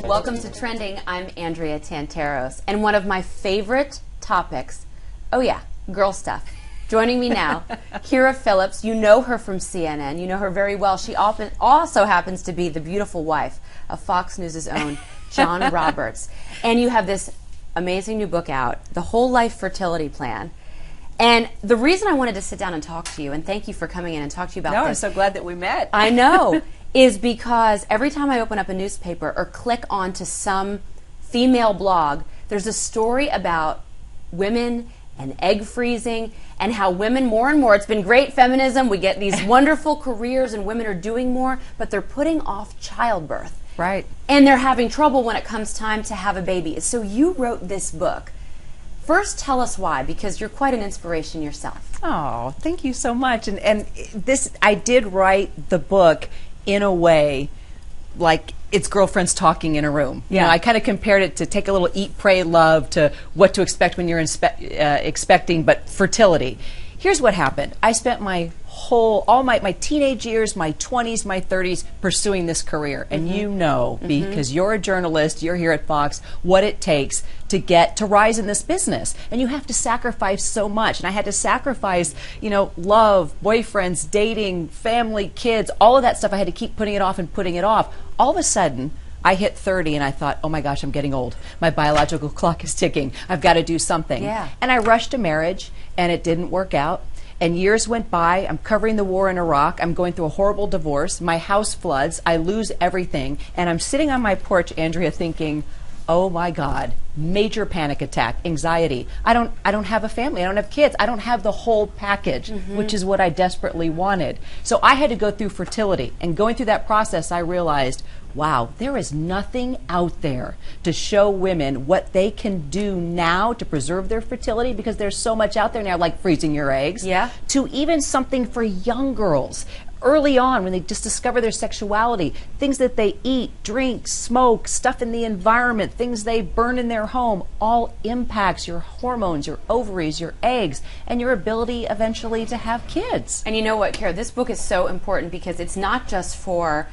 Welcome to Trending. I'm Andrea Tantaros, and one of my favorite topics, oh yeah, girl stuff. Joining me now, Kyra Phillips. You know her from CNN. You know her very well. She also happens to be the beautiful wife of Fox News' own John Roberts. And you have this amazing new book out, The Whole Life Fertility Plan. And the reason I wanted to sit down and talk to you, and thank you for coming in and talk to you about this. I'm so glad that we met. I know. Is because every time I open up a newspaper or click onto some female blog, there's a story about women and egg freezing and how women more and more, it's been great feminism, we get these wonderful careers and women are doing more, but they're putting off childbirth. Right. And they're having trouble when it comes time to have a baby. So you wrote this book. First, tell us why, because you're quite an inspiration yourself. Oh, thank you so much. And this, I did write the book in a way like it's girlfriends talking in a room. Yeah. You know, I kind of compared it to take a little eat, pray, love to what to expect when you're expecting, but fertility. Here's what happened. I spent all my teenage years, my 20s, my 30s pursuing this career. And you know, because you're a journalist, you're here at Fox, what it takes to rise in this business. And you have to sacrifice so much. And I had to sacrifice, you know, love, boyfriends, dating, family, kids, all of that stuff. I had to keep putting it off and putting it off. All of a sudden, I hit 30 and I thought, oh my gosh, I'm getting old. My biological clock is ticking. I've got to do something. Yeah. And I rushed a marriage and it didn't work out. And years went by. I'm covering the war in Iraq. I'm going through a horrible divorce. My house floods. I lose everything. And I'm sitting on my porch, Andrea, thinking, oh my God, major panic attack, anxiety. I don't have a family. I don't have kids. I don't have the whole package, which is what I desperately wanted. So I had to go through fertility. And going through that process, I realized, wow, there is nothing out there to show women what they can do now to preserve their fertility, because there's so much out there now, like freezing your eggs, to even something for young girls. Early on, when they just discover their sexuality, things that they eat, drink, smoke, stuff in the environment, things they burn in their home, all impacts your hormones, your ovaries, your eggs, and your ability eventually to have kids. And you know what, Kyra, this book is so important because it's not just for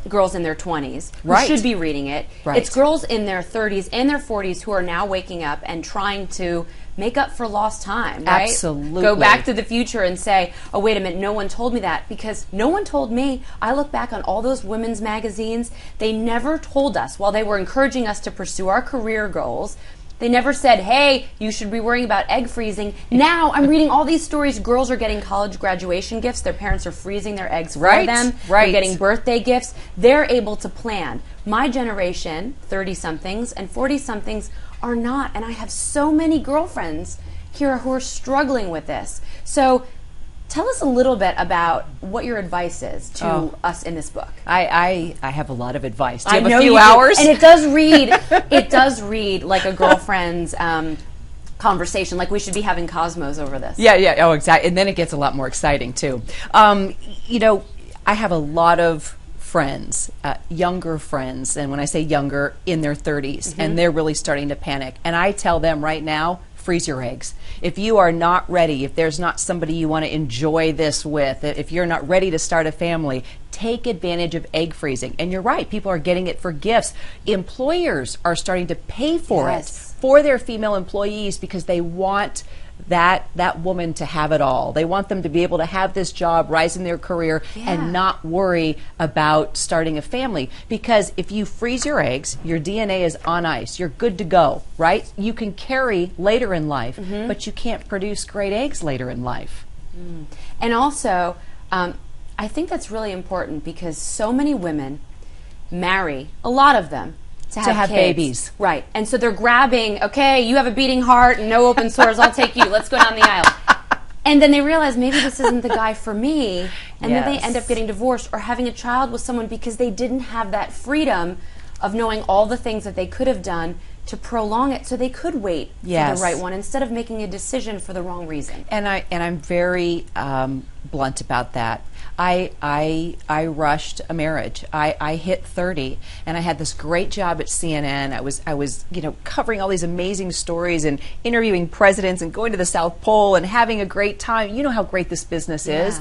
girls in their 20s who should be reading it. Right. It's girls in their 30s and their 40s who are now waking up and trying to make up for lost time, right? Absolutely. Go back to the future and say, oh, wait a minute, no one told me that, because no one told me. I look back on all those women's magazines. They never told us, while they were encouraging us to pursue our career goals, they never said, hey, you should be worrying about egg freezing. Now I'm reading all these stories. Girls are getting college graduation gifts. Their parents are freezing their eggs for them. They're getting birthday gifts. They're able to plan. My generation, 30-somethings and 40-somethings, are not. And I have so many girlfriends, Kyra, who are struggling with this. So tell us a little bit about what your advice is to us in this book. I have a lot of advice. Do you have I know a few you hours? Do. And it does read like a girlfriend's conversation, like we should be having Cosmos over this. Yeah, oh, exactly. And then it gets a lot more exciting, too. You know, I have a lot of friends, younger friends, and when I say younger, in their 30s, and they're really starting to panic. And I tell them right now, freeze your eggs. If you are not ready, if there's not somebody you want to enjoy this with, if you're not ready to start a family, take advantage of egg freezing. And you're right, people are getting it for gifts. Employers are starting to pay for it for their female employees because they want that woman to have it all. They want them to be able to have this job, rise in their career, and not worry about starting a family. Because if you freeze your eggs, your DNA is on ice. You're good to go, right? You can carry later in life, but you can't produce great eggs later in life. And also, I think that's really important because so many women marry, a lot of them, to have babies. Right. And so they're grabbing, okay, you have a beating heart and no open sores, I'll take you, let's go down the aisle. And then they realize maybe this isn't the guy for me, and then they end up getting divorced or having a child with someone because they didn't have that freedom of knowing all the things that they could have done to prolong it so they could wait for Yes. the right one instead of making a decision for the wrong reason. And I'm very blunt about that. I rushed a marriage. I hit 30, and I had this great job at CNN. I was covering all these amazing stories and interviewing presidents and going to the South Pole and having a great time. You know how great this business is.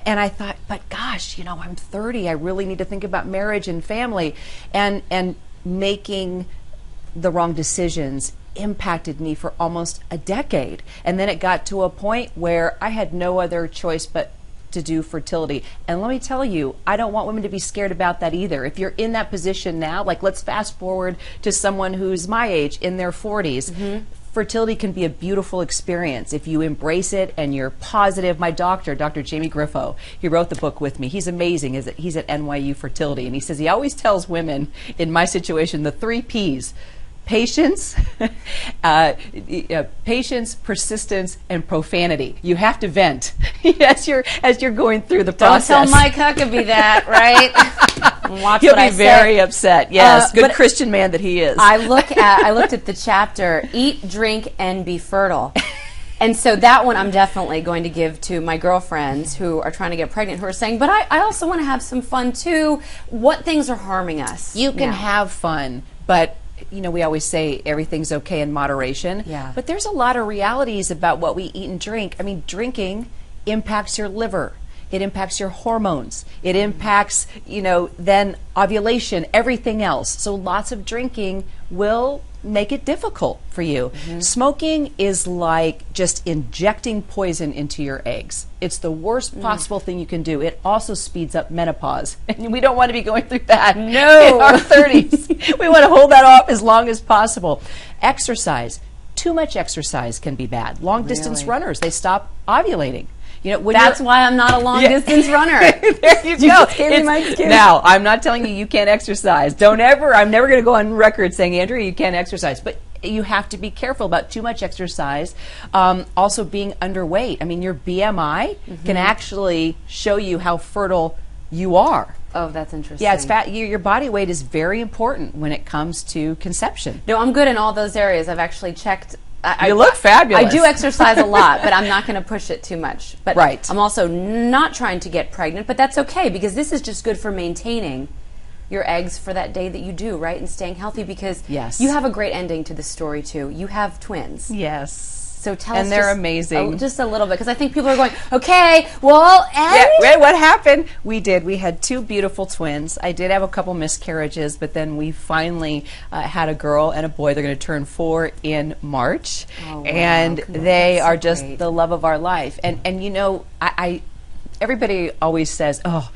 And I thought, but gosh, I'm 30. I really need to think about marriage and family, and making the wrong decisions impacted me for almost a decade. And then it got to a point where I had no other choice but to do fertility. And let me tell you, I don't want women to be scared about that either. If you're in that position now, like let's fast forward to someone who's my age, in their 40s, fertility can be a beautiful experience if you embrace it and you're positive. My doctor, Dr. Jamie Griffo, he wrote the book with me. He's amazing. He's at NYU Fertility, and he says he always tells women in my situation the 3 Ps: patience, patience, persistence, and profanity. You have to vent as you're going through the process. Don't tell Mike Huckabee that, right? Watch He'll what I be say. very upset. Yes, good but Christian man that he is. I looked at the chapter, Eat, Drink, and Be Fertile. And so that one I'm definitely going to give to my girlfriends who are trying to get pregnant, who are saying, but I also want to have some fun too. What things are harming us? You can now? have fun, but we always say everything's okay in moderation. Yeah. But there's a lot of realities about what we eat and drink. I mean, drinking impacts your liver. It impacts your hormones. It impacts, then ovulation, everything else. So lots of drinking will make it difficult for you. Smoking is like just injecting poison into your eggs. It's the worst possible thing you can do. It also speeds up menopause. And we don't want to be going through that in our 30s. We want to hold that off as long as possible. Exercise. Too much exercise can be bad. Long distance runners, they stop ovulating. That's why I'm not a long-distance runner. There you go. Just gave me my excuse. Now, I'm not telling you can't exercise. I'm never going to go on record saying, Andrea, you can't exercise. But you have to be careful about too much exercise. Also being underweight. I mean, your BMI can actually show you how fertile you are. Oh, that's interesting. Yeah, it's fat. Your body weight is very important when it comes to conception. No, I'm good in all those areas. I've actually checked. You look fabulous. I do exercise a lot, but I'm not going to push it too much. But right. I'm also not trying to get pregnant, but that's okay because this is just good for maintaining your eggs for that day that you do, right? And staying healthy because you have a great ending to the story too. You have twins. Yes. So tell us. And they're amazing. Just a little bit, because I think people are going, okay, well, and? Yeah, wait, what happened? We had 2 beautiful twins. I did have a couple miscarriages, but then we finally had a girl and a boy. They're going to turn 4 in March. Oh, wow. And Congrats. they are That's just great. the love of our life. And I everybody always says, oh,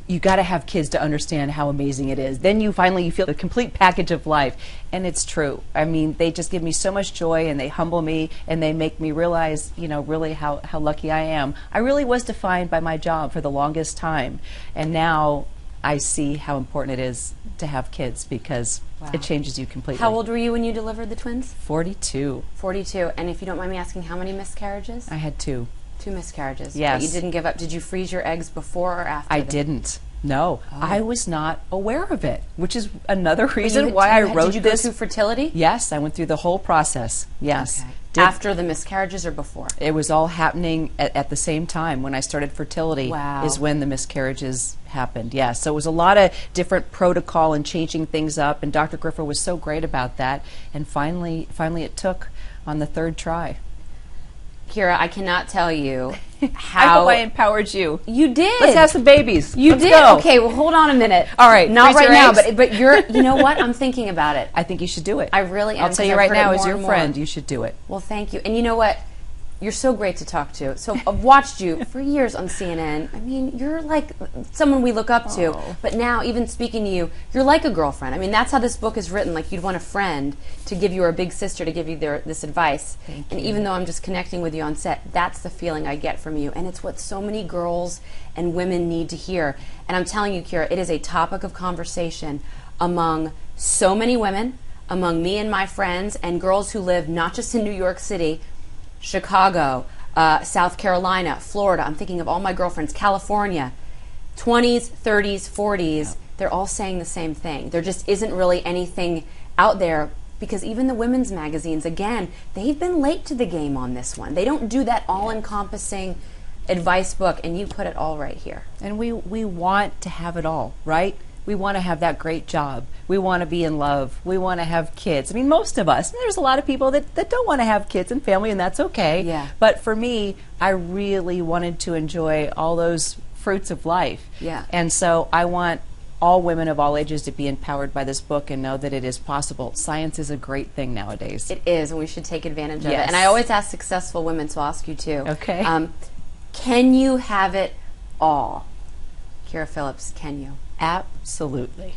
you got to have kids to understand how amazing it is. Then you feel the complete package of life. And it's true. I mean, they just give me so much joy, and they humble me, and they make me realize, really how lucky I am. I really was defined by my job for the longest time. And now I see how important it is to have kids because it changes you completely. How old were you when you delivered the twins? 42. 42. And if you don't mind me asking, how many miscarriages? I had 2. 2 miscarriages. Yes. But you didn't give up. Did you freeze your eggs before or after? I didn't. No. Oh. I was not aware of it, which is another reason why I wrote this. Did you go through fertility? Yes, I went through the whole process. Yes. Okay. After the miscarriages or before? It was all happening at the same time. When I started fertility is when the miscarriages happened. Yeah, so it was a lot of different protocol and changing things up, and Dr. Griffo was so great about that. And finally it took on the 3rd try. Kyra, I cannot tell you how... I hope I empowered you. You did. Let's have some babies. You Let's did. go. Okay, well, hold on a minute. All right. Not freeze right your now, eggs. but you know what? I'm thinking about it. I think you should do it. I really am. I'll tell you right now, as your friend, you should do it. Well, thank you. And you know what? You're so great to talk to. So I've watched you for years on CNN. I mean, you're like someone we look up to. But now, even speaking to you, you're like a girlfriend. I mean, that's how this book is written. Like you'd want a friend to give you, or a big sister to give you this advice. Thank and you. even though I'm just connecting with you on set, that's the feeling I get from you. And it's what so many girls and women need to hear. And I'm telling you, Kyra, it is a topic of conversation among so many women, among me and my friends, and girls who live not just in New York City, Chicago, South Carolina, Florida. I'm thinking of all my girlfriends, California, 20s, 30s, 40s. They're all saying the same thing. There just isn't really anything out there because even the women's magazines, again, they've been late to the game on this one. They don't do that all-encompassing advice book, and you put it all right here. And we want to have it all, right? We want to have that great job. We want to be in love. We want to have kids. I mean, most of us. There's a lot of people that don't want to have kids and family, and that's okay. Yeah. But for me, I really wanted to enjoy all those fruits of life. Yeah. And so I want all women of all ages to be empowered by this book and know that it is possible. Science is a great thing nowadays. It is, and we should take advantage of Yes. it. And I always ask successful women, so I'll ask you too. Okay. Can you have it all? Kyra Phillips, can you? Absolutely.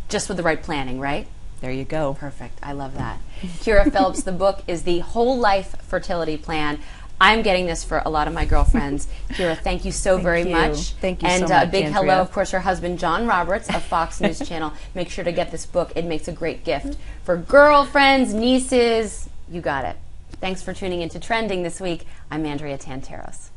Just with the right planning, right? There you go. Perfect. I love that. Kyra Phillips, the book is the Whole Life Fertility Plan. I'm getting this for a lot of my girlfriends. Kyra, thank you so very much. Thank you and so much, a big Andrea. hello, of course, her husband, John Roberts of Fox News Channel. Make sure to get this book. It makes a great gift for girlfriends, nieces. You got it. Thanks for tuning into Trending this week. I'm Andrea Tantaros.